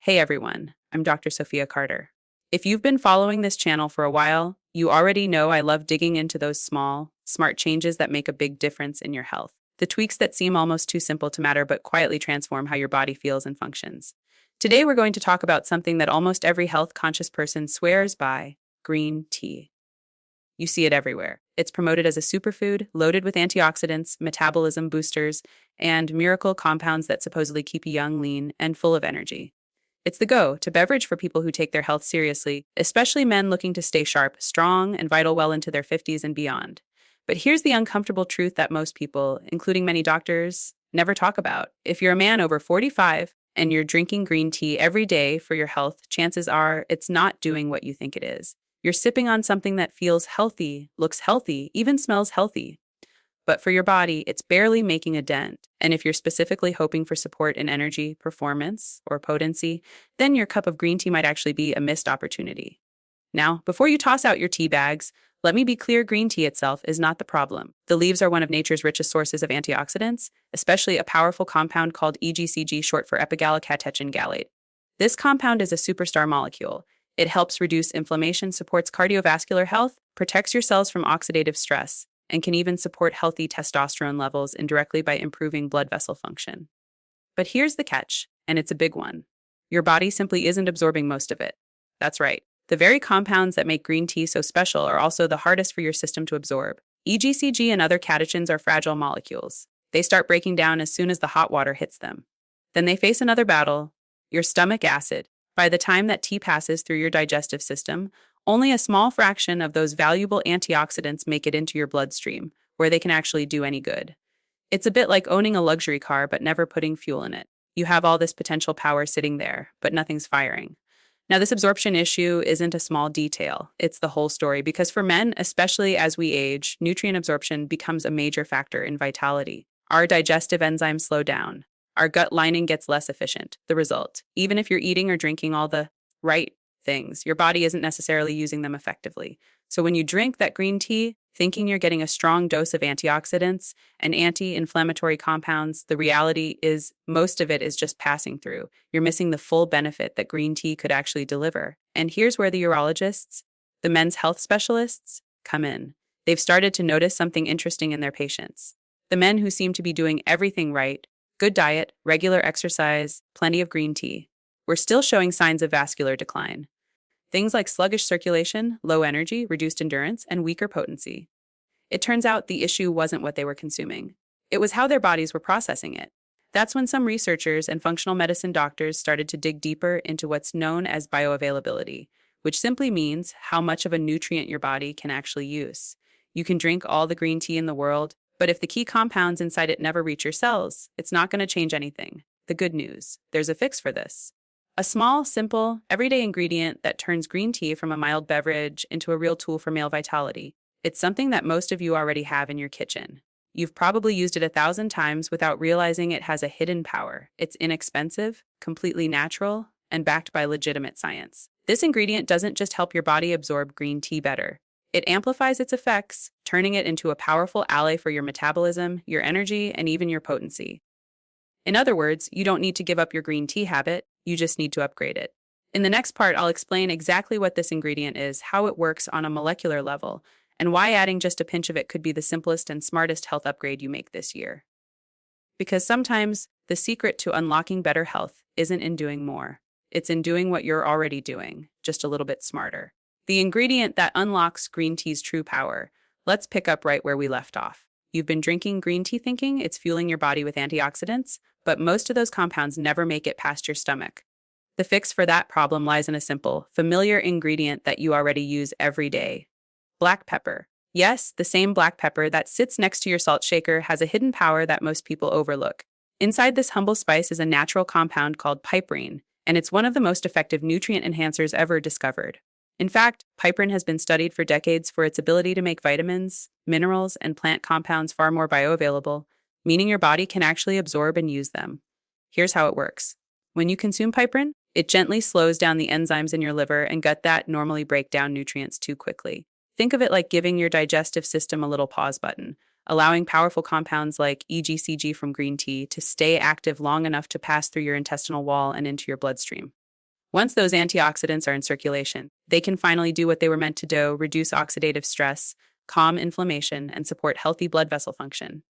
Hey everyone, I'm Dr. Sofia Carter. If you've been following this channel for a while, you already know I love digging into those small, smart changes that make a big difference in your health. The tweaks that seem almost too simple to matter but quietly transform how your body feels and functions. Today we're going to talk about something that almost every health-conscious person swears by: green tea. You see it everywhere. It's promoted as a superfood, loaded with antioxidants, metabolism boosters, and miracle compounds that supposedly keep you young, lean, and full of energy. It's the go-to beverage for people who take their health seriously, especially men looking to stay sharp, strong, and vital well into their 50s and beyond. But here's the uncomfortable truth that most people, including many doctors, never talk about. If you're a man over 45 and you're drinking green tea every day for your health, chances are it's not doing what you think it is. You're sipping on something that feels healthy, looks healthy, even smells healthy. But for your body, it's barely making a dent. And if you're specifically hoping for support in energy, performance, or potency, then your cup of green tea might actually be a missed opportunity. Now, before you toss out your tea bags, let me be clear: green tea itself is not the problem. The leaves are one of nature's richest sources of antioxidants, especially a powerful compound called EGCG, short for epigallocatechin gallate. This compound is a superstar molecule. It helps reduce inflammation, supports cardiovascular health, protects your cells from oxidative stress, and can even support healthy testosterone levels indirectly by improving blood vessel function. But here's the catch, and it's a big one. Your body simply isn't absorbing most of it. That's right. The very compounds that make green tea so special are also the hardest for your system to absorb. EGCG and other catechins are fragile molecules. They start breaking down as soon as the hot water hits them. Then they face another battle: your stomach acid. By the time that tea passes through your digestive system, only a small fraction of those valuable antioxidants make it into your bloodstream, where they can actually do any good. It's a bit like owning a luxury car but never putting fuel in it. You have all this potential power sitting there, but nothing's firing. Now, this absorption issue isn't a small detail. It's the whole story, because for men, especially as we age, nutrient absorption becomes a major factor in vitality. Our digestive enzymes slow down. Our gut lining gets less efficient. The result: even if you're eating or drinking all the right things, your body isn't necessarily using them effectively. So when you drink that green tea, thinking you're getting a strong dose of antioxidants and anti-inflammatory compounds, the reality is most of it is just passing through. You're missing the full benefit that green tea could actually deliver. And here's where the urologists, the men's health specialists, come in. They've started to notice something interesting in their patients. The men who seem to be doing everything right: good diet, regular exercise, plenty of green tea, we're still showing signs of vascular decline. Things like sluggish circulation, low energy, reduced endurance, and weaker potency. It turns out the issue wasn't what they were consuming. It was how their bodies were processing it. That's when some researchers and functional medicine doctors started to dig deeper into what's known as bioavailability, which simply means how much of a nutrient your body can actually use. You can drink all the green tea in the world, but if the key compounds inside it never reach your cells, it's not going to change anything. The good news: there's a fix for this. A small, simple, everyday ingredient that turns green tea from a mild beverage into a real tool for male vitality. It's something that most of you already have in your kitchen. You've probably used it 1,000 times without realizing it has a hidden power. It's inexpensive, completely natural, and backed by legitimate science. This ingredient doesn't just help your body absorb green tea better. It amplifies its effects, turning it into a powerful ally for your metabolism, your energy, and even your potency. In other words, you don't need to give up your green tea habit, you just need to upgrade it. In the next part, I'll explain exactly what this ingredient is, how it works on a molecular level, and why adding just a pinch of it could be the simplest and smartest health upgrade you make this year. Because sometimes the secret to unlocking better health isn't in doing more. It's in doing what you're already doing, just a little bit smarter. The ingredient that unlocks green tea's true power. Let's pick up right where we left off. You've been drinking green tea thinking it's fueling your body with antioxidants, but most of those compounds never make it past your stomach. The fix for that problem lies in a simple, familiar ingredient that you already use every day: black pepper. Yes, the same black pepper that sits next to your salt shaker has a hidden power that most people overlook. Inside this humble spice is a natural compound called piperine, and it's one of the most effective nutrient enhancers ever discovered. In fact, piperine has been studied for decades for its ability to make vitamins, minerals, and plant compounds far more bioavailable, meaning your body can actually absorb and use them. Here's how it works. When you consume piperine, it gently slows down the enzymes in your liver and gut that normally break down nutrients too quickly. Think of it like giving your digestive system a little pause button, allowing powerful compounds like EGCG from green tea to stay active long enough to pass through your intestinal wall and into your bloodstream. Once those antioxidants are in circulation, they can finally do what they were meant to do: reduce oxidative stress, calm inflammation, and support healthy blood vessel function.